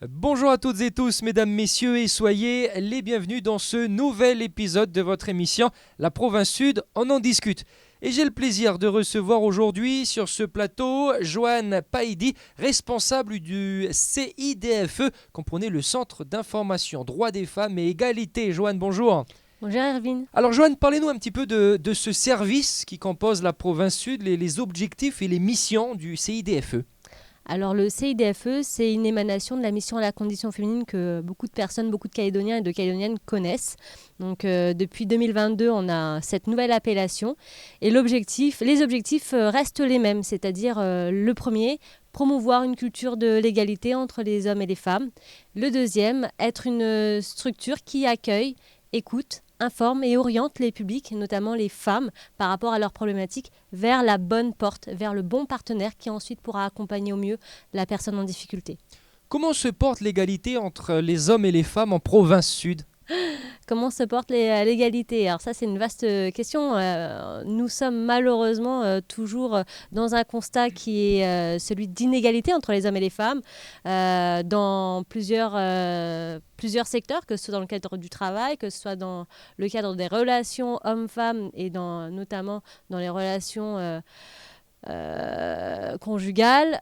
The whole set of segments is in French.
Bonjour à toutes et tous, mesdames, messieurs, et soyez les bienvenus dans ce nouvel épisode de votre émission La Province Sud, on en discute. Et j'ai le plaisir de recevoir aujourd'hui sur ce plateau Joanne Païdi, responsable du CIDFE, comprenez le Centre d'information droits des femmes et égalité. Joanne, bonjour. Bonjour Erwin. Alors Joanne, parlez-nous un petit peu de ce service qui compose la Province Sud, les objectifs et les missions du CIDFE. Alors le CIDFE, c'est une émanation de la mission à la condition féminine que beaucoup de personnes, beaucoup de Calédoniens et de Calédoniennes connaissent. Donc depuis 2022, on a cette nouvelle appellation et les objectifs restent les mêmes, c'est-à-dire le premier, promouvoir une culture de l'égalité entre les hommes et les femmes. Le deuxième, être une structure qui accueille, écoute, informe et oriente les publics, notamment les femmes, par rapport à leurs problématiques, vers la bonne porte, vers le bon partenaire qui ensuite pourra accompagner au mieux la personne en difficulté. Comment se porte l'égalité entre les hommes et les femmes en Province Sud ? Comment se porte l'égalité? Alors ça, c'est une vaste question. Nous sommes malheureusement toujours dans un constat qui est celui d'inégalité entre les hommes et les femmes dans plusieurs secteurs, que ce soit dans le cadre du travail, que ce soit dans le cadre des relations hommes-femmes et notamment dans les relations conjugales,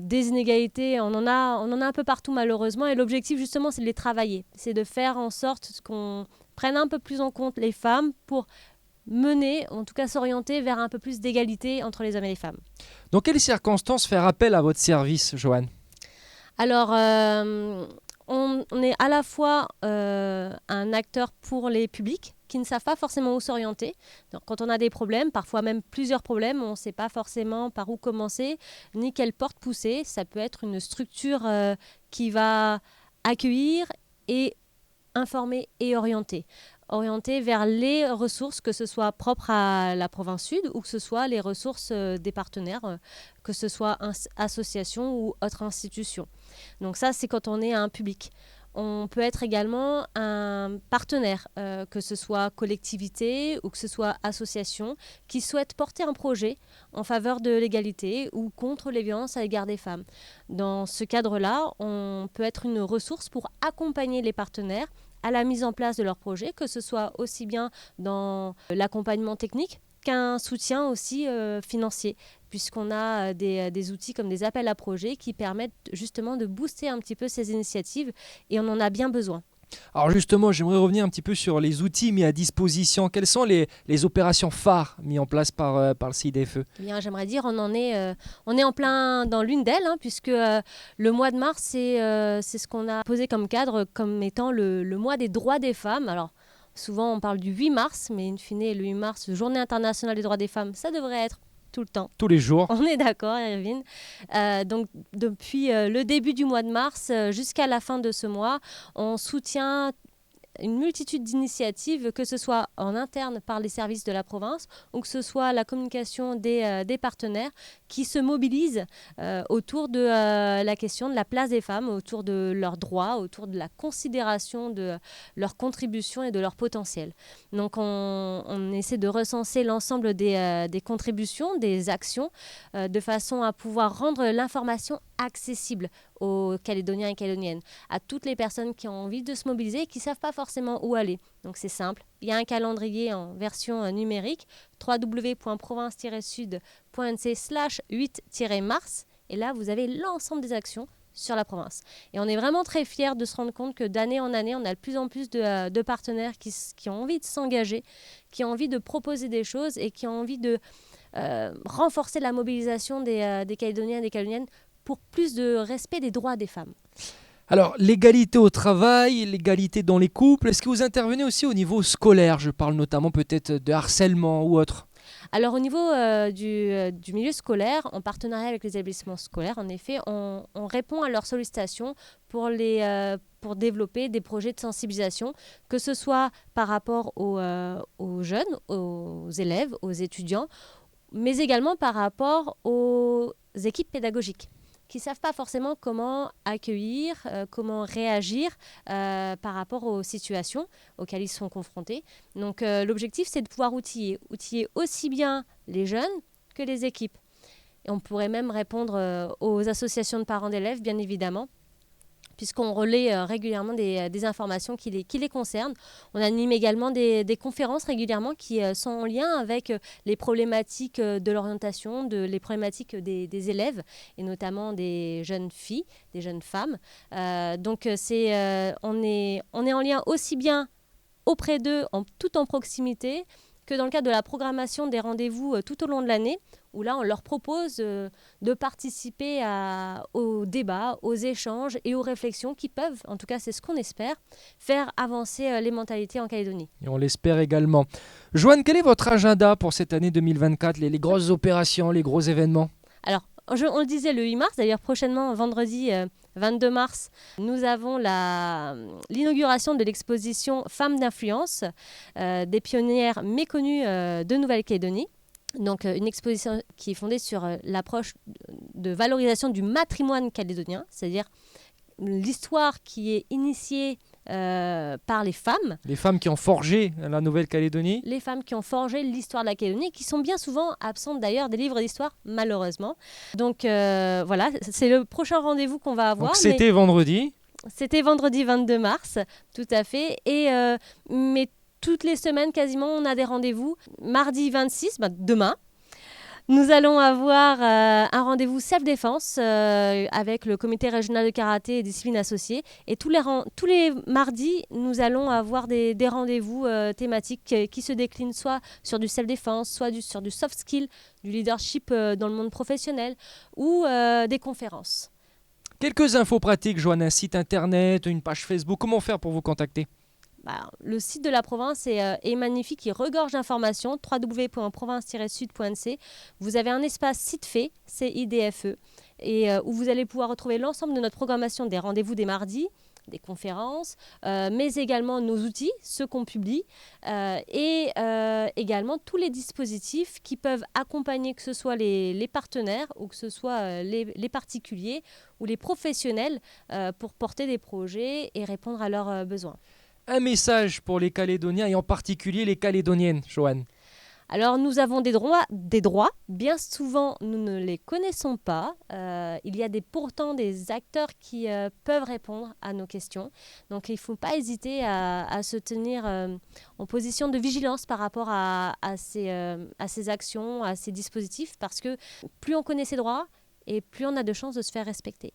des inégalités, on en a un peu partout malheureusement, et l'objectif justement c'est de les travailler, c'est de faire en sorte qu'on prenne un peu plus en compte les femmes pour mener, en tout cas s'orienter vers un peu plus d'égalité entre les hommes et les femmes. Dans quelles circonstances faire appel à votre service, Joanne ? Alors, on est à la fois un acteur pour les publics qui ne savent pas forcément où s'orienter. Donc, quand on a des problèmes, parfois même plusieurs problèmes, on ne sait pas forcément par où commencer, ni quelle porte pousser. Ça peut être une structure qui va accueillir et informer et orienter vers les ressources, que ce soit propres à la province sud ou que ce soit les ressources des partenaires, que ce soit associations ou autres institutions. Donc ça, c'est quand on est un public. On peut être également un partenaire, que ce soit collectivité ou que ce soit association, qui souhaite porter un projet en faveur de l'égalité ou contre les violences à l'égard des femmes. Dans ce cadre-là, on peut être une ressource pour accompagner les partenaires à la mise en place de leur projet, que ce soit aussi bien dans l'accompagnement technique qu'un soutien aussi financier, puisqu'on a des outils comme des appels à projets qui permettent justement de booster un petit peu ces initiatives, et on en a bien besoin. Alors justement, j'aimerais revenir un petit peu sur les outils mis à disposition. Quelles sont les opérations phares mises en place par le CIDFE ? Eh bien, j'aimerais dire, on est en plein dans l'une d'elles, puisque le mois de mars, c'est ce qu'on a posé comme cadre, comme étant le mois des droits des femmes. Alors, souvent, on parle du 8 mars, mais in fine, le 8 mars, Journée internationale des droits des femmes, ça devrait être tout le temps. Tous les jours. On est d'accord, Erwin. Donc, depuis le début du mois de mars jusqu'à la fin de ce mois, on soutient une multitude d'initiatives, que ce soit en interne par les services de la province ou que ce soit la communication des partenaires qui se mobilisent autour de la question de la place des femmes, autour de leurs droits, autour de la considération de leur contribution et de leur potentiel. Donc on essaie de recenser l'ensemble des contributions, des actions, de façon à pouvoir rendre l'information accessible aux Calédoniens et Calédoniennes, à toutes les personnes qui ont envie de se mobiliser et qui ne savent pas forcément où aller. Donc c'est simple, il y a un calendrier en version numérique, www.province-sud.nc/8-mars, et là vous avez l'ensemble des actions sur la province. Et on est vraiment très fiers de se rendre compte que d'année en année, on a de plus en plus de partenaires qui ont envie de s'engager, qui ont envie de proposer des choses et qui ont envie de renforcer la mobilisation des Calédoniens et des Calédoniennes pour plus de respect des droits des femmes. Alors, l'égalité au travail, l'égalité dans les couples, est-ce que vous intervenez aussi au niveau scolaire ? Je parle notamment peut-être de harcèlement ou autre. Alors au niveau du milieu scolaire, en partenariat avec les établissements scolaires, en effet, on répond à leurs sollicitations pour développer des projets de sensibilisation, que ce soit par rapport aux jeunes, aux élèves, aux étudiants, mais également par rapport aux équipes pédagogiques qui ne savent pas forcément comment accueillir, comment réagir par rapport aux situations auxquelles ils sont confrontés. Donc l'objectif, c'est de pouvoir outiller aussi bien les jeunes que les équipes. Et on pourrait même répondre aux associations de parents d'élèves, bien évidemment, puisqu'on relaie régulièrement des informations qui les concernent. On anime également des conférences régulièrement qui sont en lien avec les problématiques de l'orientation, les problématiques des élèves, et notamment des jeunes filles, des jeunes femmes. Donc on est en lien aussi bien auprès d'eux, tout en proximité, que dans le cadre de la programmation des rendez-vous tout au long de l'année, où là, on leur propose de participer aux débats, aux échanges et aux réflexions qui peuvent, en tout cas c'est ce qu'on espère, faire avancer les mentalités en Calédonie. Et on l'espère également. Joanne, quel est votre agenda pour cette année 2024, les grosses opérations, les gros événements? Alors, on le disait le 8 mars, d'ailleurs prochainement, vendredi 22 mars, nous avons l'inauguration de l'exposition Femmes d'influence, des pionnières méconnues de Nouvelle-Calédonie. Donc une exposition qui est fondée sur l'approche de valorisation du matrimoine calédonien, c'est-à-dire l'histoire qui est initiée par les femmes. Les femmes qui ont forgé la Nouvelle-Calédonie. Les femmes qui ont forgé l'histoire de la Calédonie, qui sont bien souvent absentes d'ailleurs des livres d'histoire, malheureusement. Donc voilà, c'est le prochain rendez-vous qu'on va avoir. Donc c'était vendredi. C'était vendredi 22 mars, tout à fait. Mais toutes les semaines, quasiment, on a des rendez-vous. Mardi 26, demain, nous allons avoir un rendez-vous self-défense avec le comité régional de karaté et disciplines associées. Et tous les mardis, nous allons avoir des rendez-vous thématiques qui se déclinent soit sur du self-défense, soit sur du soft skill, du leadership dans le monde professionnel ou des conférences. Quelques infos pratiques, Joanne, un site internet, une page Facebook. Comment faire pour vous contacter? Le site de la province est magnifique, il regorge d'informations, www.province-sud.nc. Vous avez un espace site fait, CIDFE, et où vous allez pouvoir retrouver l'ensemble de notre programmation des rendez-vous des mardis, des conférences, mais également nos outils, ceux qu'on publie, et également tous les dispositifs qui peuvent accompagner que ce soit les partenaires ou que ce soit les particuliers ou les professionnels pour porter des projets et répondre à leurs besoins. Un message pour les Calédoniens et en particulier les Calédoniennes, Joanne. Alors nous avons des droits. Bien souvent nous ne les connaissons pas. Il y a pourtant des acteurs qui peuvent répondre à nos questions. Donc il ne faut pas hésiter à se tenir en position de vigilance par rapport à ces actions, à ces dispositifs, parce que plus on connaît ses droits et plus on a de chances de se faire respecter.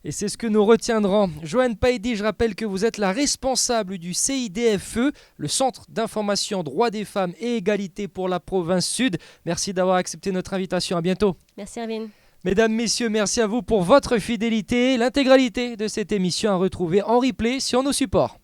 Et c'est ce que nous retiendrons. Joanne Paidi, je rappelle que vous êtes la responsable du CIDFE, le Centre d'information droits des femmes et égalité pour la province sud. Merci d'avoir accepté notre invitation. À bientôt. Merci Erwin. Mesdames, messieurs, merci à vous pour votre fidélité. L'intégralité de cette émission à retrouver en replay sur nos supports.